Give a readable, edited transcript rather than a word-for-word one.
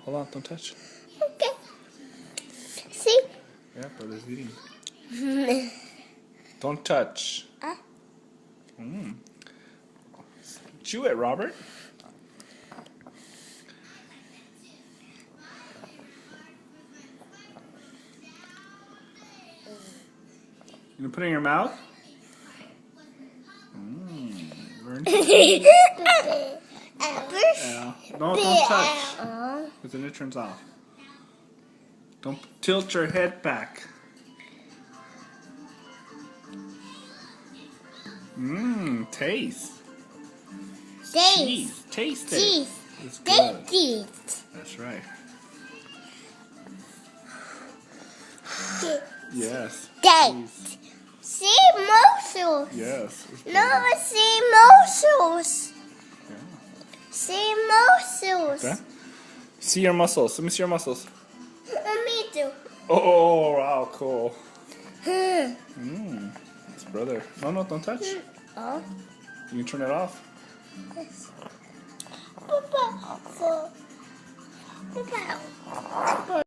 Hold on, don't touch. Okay. See? Yeah, brother's eating. Don't touch. Chew it, Robert. You gonna put it in your mouth? Learn to yeah. No, don't touch. Because then it turns off. Don't tilt your head back. Taste. Cheese. Taste it. Cheese. It's good. Taste. That's right. Taste. Yes. Taste. Cheese. See muscles. Yes. It's No, good. see muscles. Yeah. See muscles. Okay. See your muscles. Let me see your muscles. Me too. Oh, wow, cool. It's brother. No, don't touch. Oh. You can turn it off. Yes.